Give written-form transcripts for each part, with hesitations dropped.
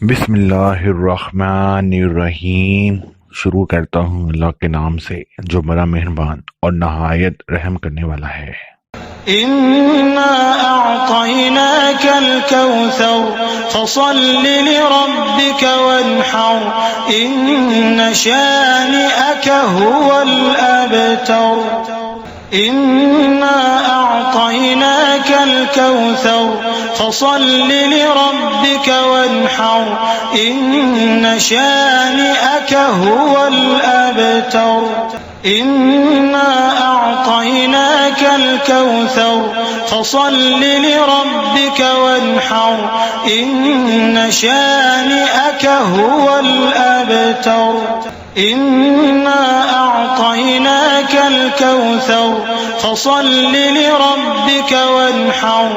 बिस्मिल्लाहिर्रहमानिर्रहीम। शुरू करता हूँ अल्लाह के नाम से जो बड़ा मेहरबान और नहायत रहम करने वाला है। इन्ना अअतैनाकल कौसर फसल्लि लिरब्बिक वन्हर इन्न शानिअक हुवल अबतर। इन्ना अअतैनाकल कौसर फसल्लि लिरब्बिक वन्हर इन्न शानिअक हुवल अबतर। इन्ना अअतैनाकल कौसर फसल्लि लिरब्बिक वन्हर इन्न शानिअक हुवल अबतर। इन्ना अअतैनाकल कौसर फसल्लि लिरब्बिक वन्हर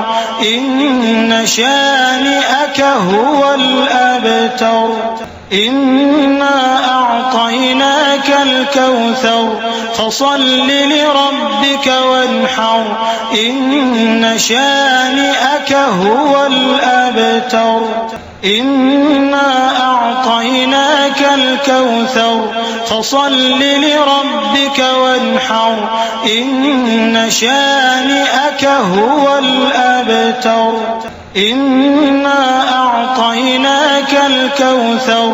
इन्न शानिअक हुवल अबतर। इन्ना अअतैनाकल कौसर फसल्लि लिरब्बिक वन्हर इन्न शानिअक हुवल अबतर। इन्ना अअतैनाकल कौसर फसल्लि लिरब्बिक वन्हर इन्न शानिअक हुवल अबतर। इन्ना अअतैनाकल कौसर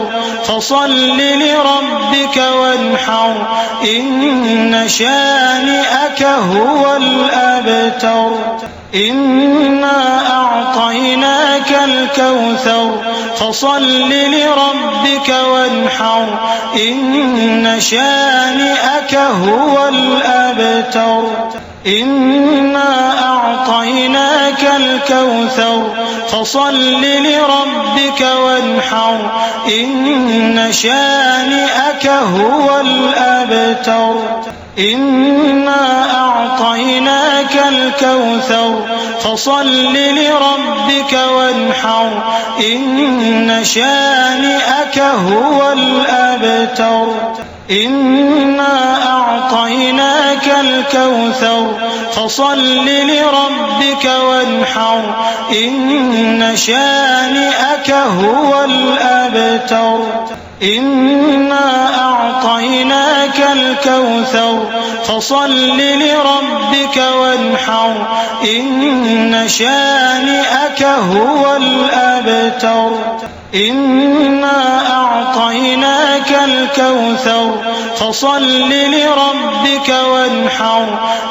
फसल्लि लिरब्बिक वन्हर इन्न शानिअक हुवल अबतर। इन्ना अअतैनाकल कौसर फसल्लि लिरब्बिक वन्हर इन्न शानिअक हुवल अबतर। इन्ना अअतैनाकल कौसर फसल्लि लिरब्बिक वन्हर इन्न शानिअक हुवल अबतर। इन्ना अअतैनाकल कौसर फसल्लि लिरब्बिक वन्हर इन्न शानिअक हुवल अबतर। इन्ना अअतैनाकल कौसर फसल्लि लिरब्बिक वन्हर इन्न शानिअक हुवल अबतर। इन्ना अअतैनाकल कौसर फसल्लि लिरब्बिक वन्हर इन्न शानिअक हुवल अबतर। इन्ना अअतैनाकल कौसर फसल्लि लिरब्बिक वन्हर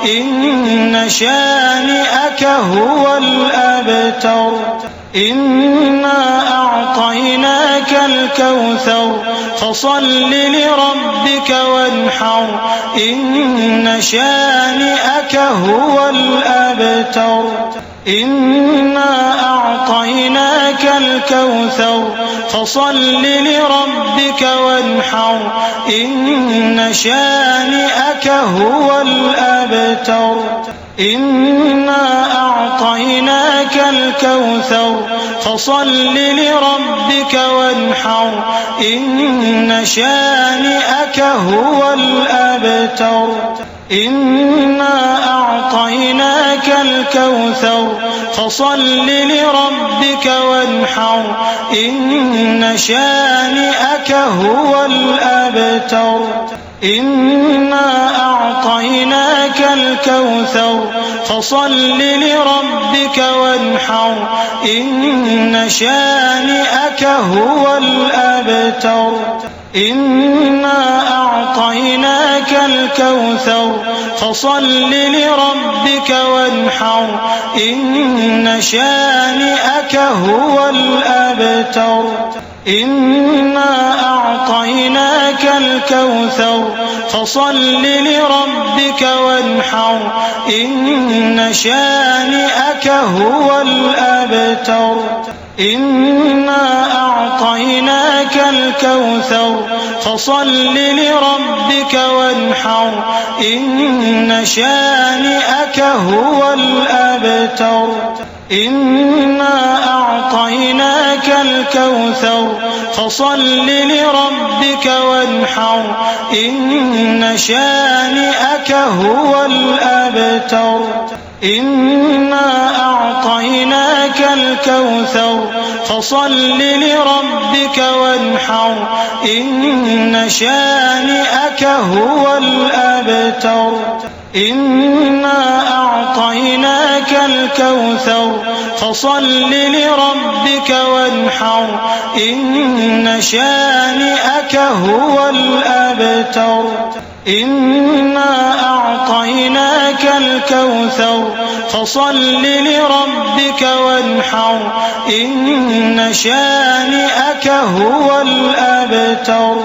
इन्न शानिअक हुवल अबतर। इन्ना अअतैनाकल कौसर फसल्लि लिरब्बिक वन्हर इन्न शानिअक हुवल अबतर। इन्ना अअतैनाकल कौसर फसल्लि लिरब्बिक वन्हर इन्न शानिअक हुवल अबतर। इन्ना अअतैनाकल कौसर फसल्लि लिरब्बिक वन्हर इन्न शानिअक हुवल अबतर। इन्ना अअतैनाकल कौसर फसल्लि लिरब्बिक वन्हर इन्न शानिअक हुवल अबतर। इन्ना अअतैनाकल कौसर फसल्लि लिरब्बिक वन्हर इन्न शानिअक हुवल अबतर। इन्ना अअतैनाकल कौसर फसल्लि लिरब्बिक वन्हर इन्न शानिअक हुवल अबतर। इन्ना अअतैनाकल कौसर फसल्लि लिरब्बिक वन्हर इन्न शानिअक हुवल अबतर। इन्ना अअतैनाकल कौसर फसल्लि लिरब्बिक वन्हर इन्न शानिअक हुवल अबतर। इन्ना अअतैनाकल कौसर फसल्लि लिरब्बिक वन्हर इन्न शानिअक हुवल अबतर। إنا أعطيناك الكوثر فصل لربك وانحر إن شانئك هو الأبتر إنا أعطيناك الكوثر فصل لربك وانحر إن شانئك هو الأبتر إنا أعطيناك الكوثر فصل لربك وانحر إن شانئك هو الأبتر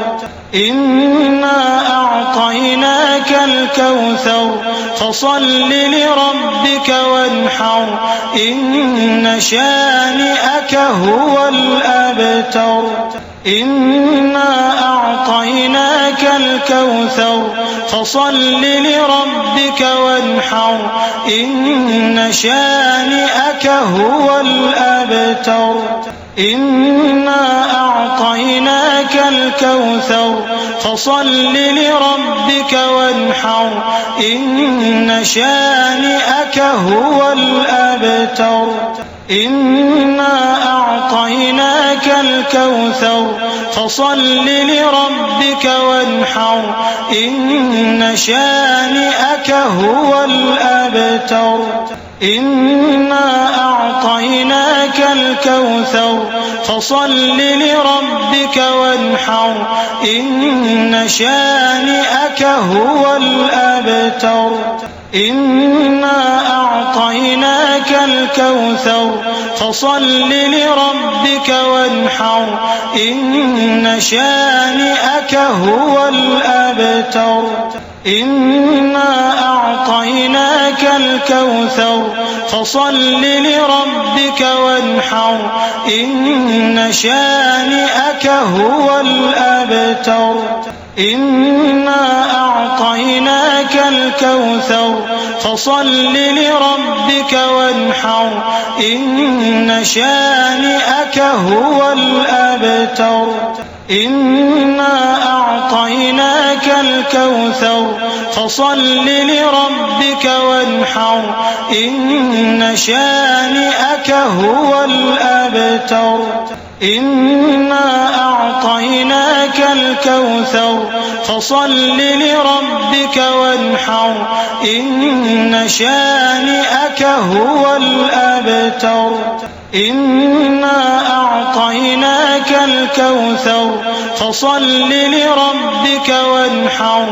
إنا أعطيناك الكوثر فصل لربك وانحر إن شانئك هو الأبتر إنا أعطيناك الكوثر فصل لربك وانحر إن شانئك هو الأبتر إنا أعطيناك الكوثر فصل لربك وانحر إن شانئك هو الأبتر إنا أعطيناك الكوثر فصل لربك وانحر إن شانئك هو الأبتر إنا أعطيناك الكوثر فصل لربك وانحر إن شانئك هو الأبتر إنا أعطيناك الكوثر فصل لربك وانحر إن شانئك هو الأبتر إنا أعطيناك الكوثر فصل لربك وانحر إن شانئك هو الأبتر إنا أعطيناك الكوثر فصل لربك وانحر إن شانئك هو الأبتر إنا أعطيناك الكوثر فصل لربك وانحر إن شانئك هو الأبتر إنا أعطيناك الكوثر فصل لربك وانحر إن شانئك هو الأبتر إنا أعطيناك الكوثر فصل لربك وانحر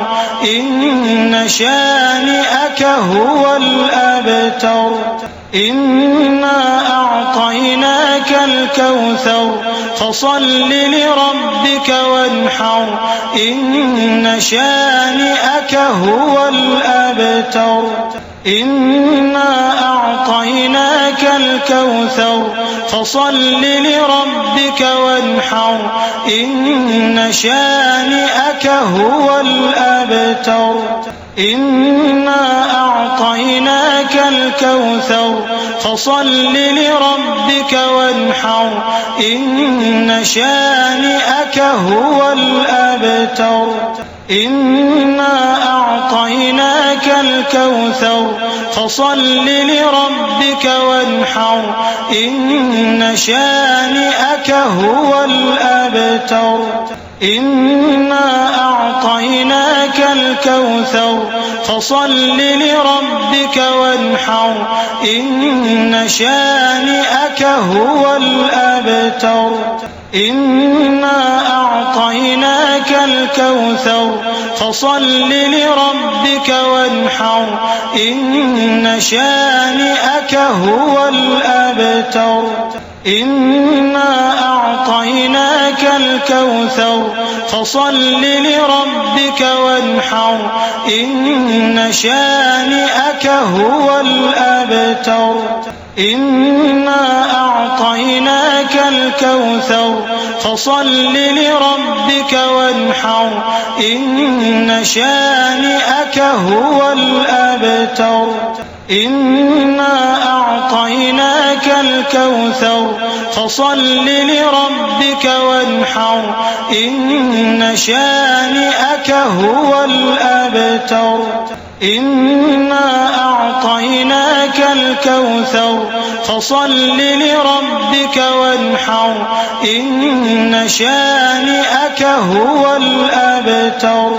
إن شانئك هو الأبتر إنا أعطيناك الكوثر فصل لربك وانحر إن شانئك هو الأبتر إنا أعطيناك الكوثر فصل لربك وانحر إن شانئك هو الأبتر إنا أعطيناك الكوثر فصل لربك وانحر إن شانئك هو الأبتر إنا أعطيناك الكوثر فصل لربك وانحر إن شانئك هو الأبتر إنا أعطيناك الكوثر فصل لربك وانحر إن شانئك هو الأبتر إنا أعطيناك الكوثر فصل لربك وانحر إن شانئك هو الأبتر إنا أعطيناك الكوثر فصل لربك وانحر إن شانئك هو الأبتر إنا أعطيناك الكوثر فصل لربك وانحر إن شانئك هو الأبتر إنا أعطيناك الكوثر فصل لربك وانحر إن شانئك هو الأبتر إنا أعطيناك الكوثر فصل لربك وانحر إن شانئك هو الأبتر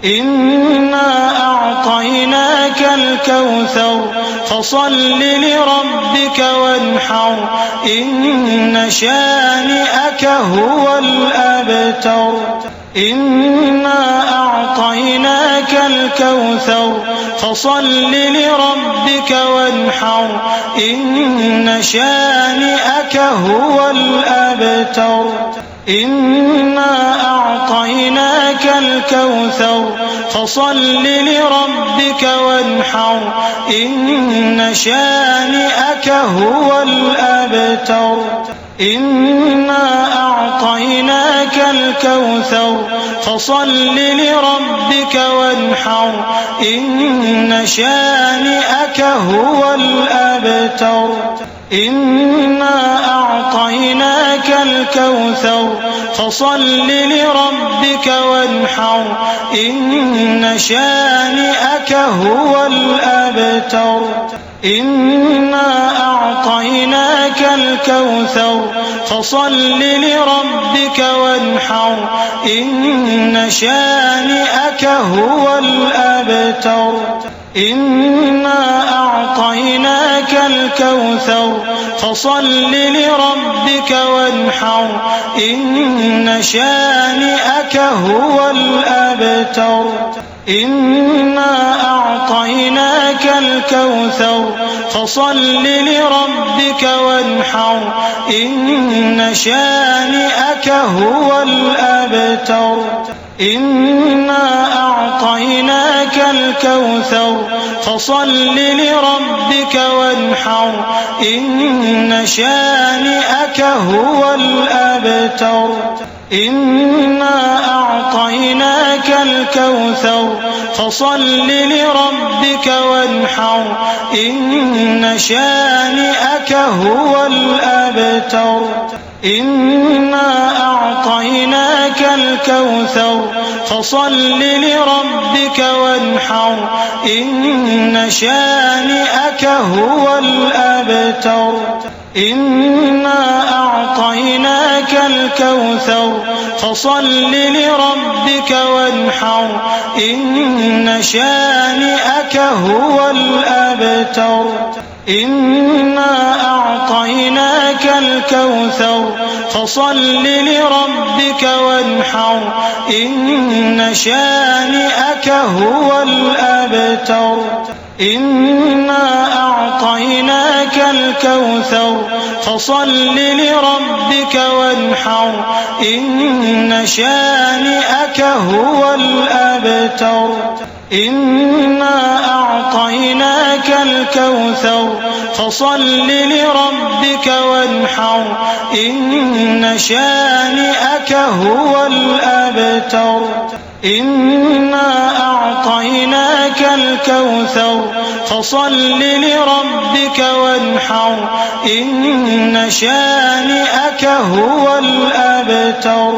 إنا أعطيناك الكوثر فصل لربك وانحر إن شانئك هو الأبتر إنا أعطيناك الكوثر فصل لربك وانحر إن شانئك هو الأبتر إنا أعطيناك الكوثر فصل لربك وانحر إن شانئك هو الأبتر إنا أعطيناك الكوثر فصل لربك وانحر إن شانئك هو الأبتر إنا أعطيناك الكوثر فصل لربك وانحر إن شانئك هو الأبتر إنا أعطيناك الكوثر فصل لربك وانحر إن شانئك هو الأبتر إنا أعطيناك الكوثر فصل لربك وانحر إن شانئك هو الأبتر إنا أعطيناك الكوثر فصل لربك وانحر إن شانئك هو الأبتر إنا أعطيناك الكوثر فصل لربك وانحر إن شانئك هو الأبتر إنا أعطيناك الكوثر فصل لربك وانحر إن شانئك هو الأبتر إنا أعطيناك الكوثر فصل لربك وانحر إن شانئك هو الأبتر إنا أعطيناك الكوثر فصل لربك وانحر إن شانئك هو الأبتر إنا أعطيناك الكوثر فصل لربك وانحر إن شانئك هو الأبتر إنا أعطيناك الكوثر فصل لربك وانحر إن شانئك هو الأبتر إنا أعطيناك الكوثر فصل لربك وانحر إن شانئك هو الأبتر إنا أعطيناك الكوثر فصل لربك وانحر إن شانئك هو الأبتر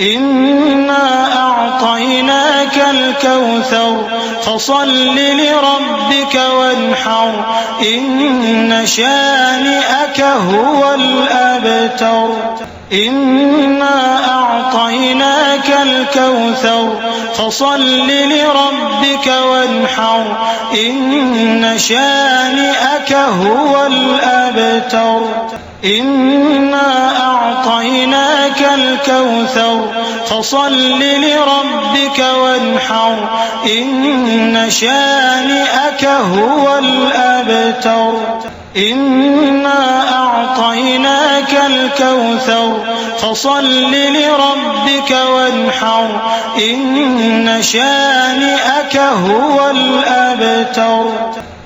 إنا أعطيناك الكوثر فصل لربك وانحر إن شانئك هو الأبتر إنا أعطيناك الكوثر فصل لربك وانحر إن شانئك هو الأبتر إنا أعطيناك الكوثر فصل لربك وانحر إن شانئك هو الأبتر إنا أعطيناك الكوثر فصل لربك وانحر إن شانئك هو الأبتر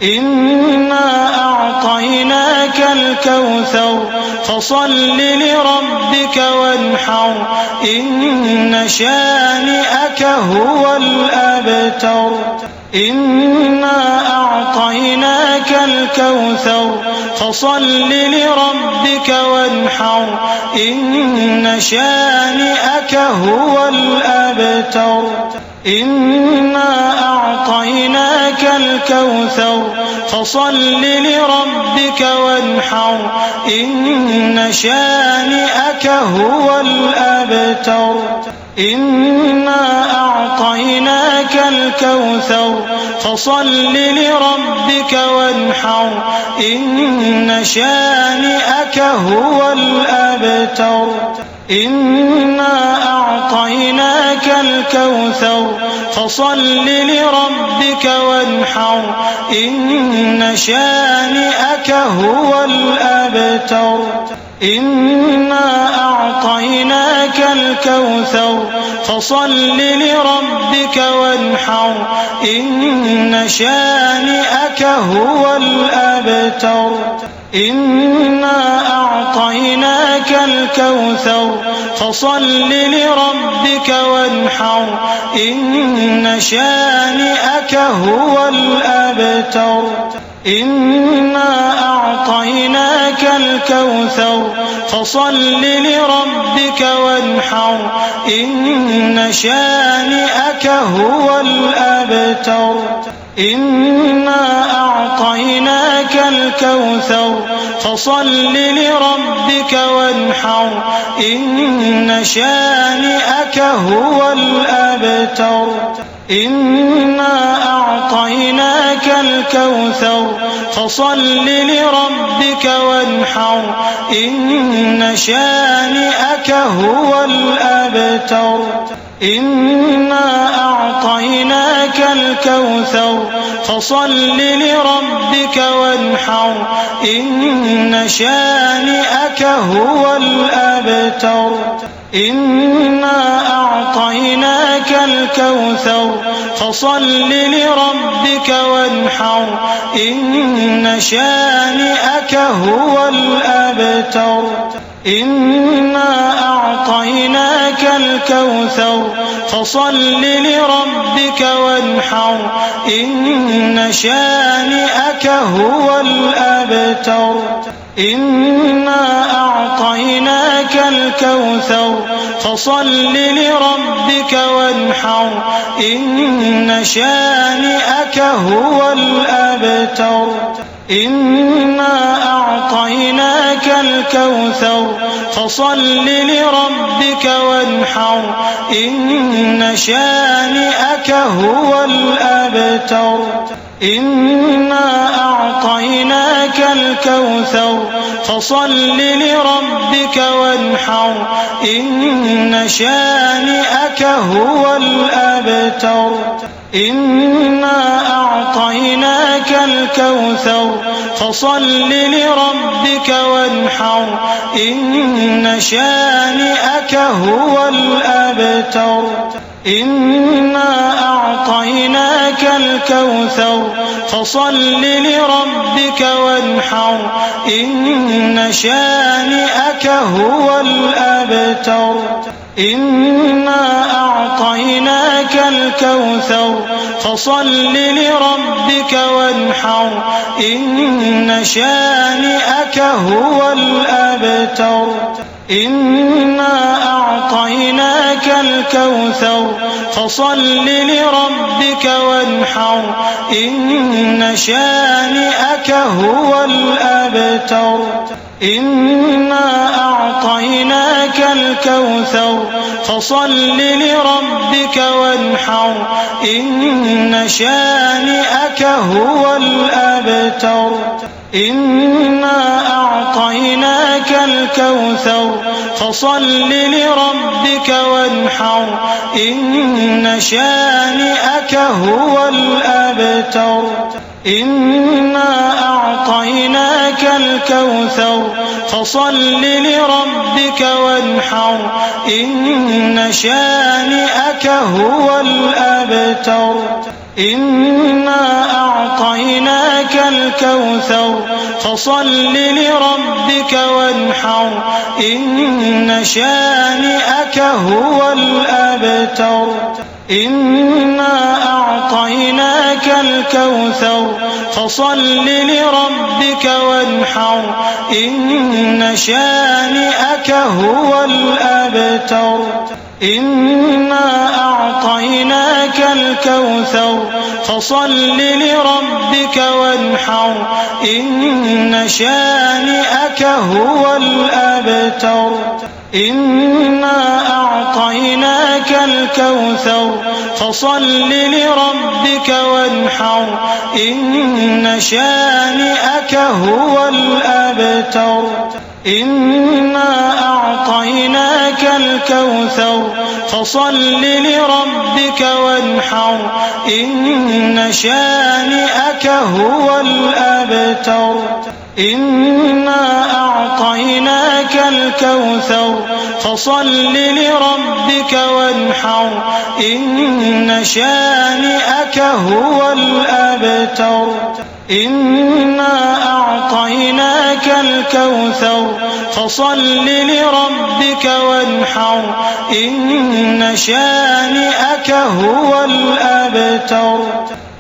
إنا أعطيناك الكوثر فصل لربك وانحر إن شانئك هو الأبتر إنا أعطيناك الكوثر فصل لربك وانحر إن شانئك هو الأبتر إنا أعطيناك الكوثر فصل لربك وانحر إن شانئك هو الأبتر إنا أعطيناك الكوثر فصل لربك وانحر إن شانئك هو الأبتر إنا أعطيناك الكوثر فصل لربك وانحر إن شانئك هو الأبتر إنا أعطيناك الكوثر فصل لربك وانحر إن شانئك هو الأبتر إنا أعطيناك الكوثر فصل لربك وانحر إن شانئك هو الأبتر إنا أعطيناك الكوثر فصل لربك وانحر إن شانئك هو الأبتر إنا أعطيناك الكوثر فصل لربك وانحر إن شانئك هو الأبتر إنا أعطيناك الكوثر فصل لربك وانحر إن شانئك هو الأبتر إنا أعطيناك الكوثر فصل لربك وانحر إن شانئك هو الأبتر إنا أعطيناك الكوثر فصل لربك وانحر إن شانئك هو الأبتر إنا أعطيناك الكوثر فصل لربك وانحر إن شانئك هو الأبتر إنا أعطيناك الكوثر فصل لربك وانحر إن شانئك هو الأبتر إنا أعطيناك الكوثر فصل لربك وانحر إن شانئك هو الأبتر إنا أعطيناك الكوثر فصل لربك وانحر إن شانئك هو الأبتر إنا أعطيناك الكوثر فصل لربك وانحر إن شانئك هو الأبتر إنا أعطيناك الكوثر فصل لربك وانحر إن شانئك هو الأبتر إنا أعطيناك الكوثر فصل لربك وانحر إن شانئك هو الأبتر إنا أعطيناك الكوثر فصل لربك وانحر إن شانئك هو الأبتر إنا أعطيناك الكوثر فصل لربك وانحر إن شانئك هو الأبتر إنا أعطيناك الكوثر فصل لربك وانحر إن شانئك هو الأبتر إنا أعطيناك الكوثر فصل لربك وانحر إن شانئك هو الأبتر إنا أعطيناك الكوثر فصل لربك وانحر إن شانئك هو الأبتر إنا أعطيناك الكوثر فصل لربك وانحر إن شانئك هو الأبتر إنا أعطيناك الكوثر فصل لربك وانحر إن شانئك هو الأبتر إنا أعطيناك الكوثر فصل لربك وانحر إن شانئك هو الأبتر إنا أعطيناك الكوثر فصل لربك وانحر إن شانئك هو الأبتر إنا أعطيناك الكوثر فصل لربك وانحر إن شانئك هو الأبتر إنا أعطيناك الكوثر فصل لربك وانحر إن شانئك هو الأبتر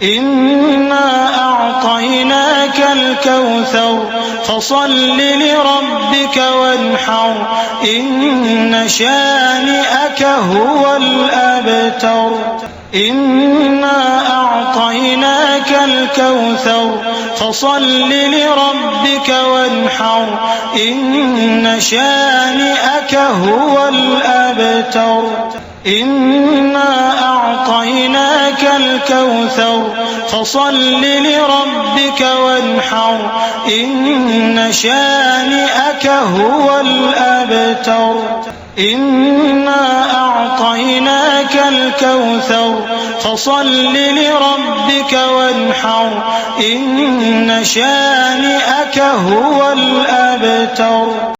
إنا أعطيناك الكوثر فصل لربك وانحر إن شانئك هو الأبتر إنا أعطيناك الكوثر فصل لربك وانحر إن شانئك هو الأبتر إنا أعطيناك الكوثر فصل لربك وانحر إن شانئك هو الأبتر إنا أعطيناك الكوثر فصل لربك وانحر إن شانئك هو الأبتر.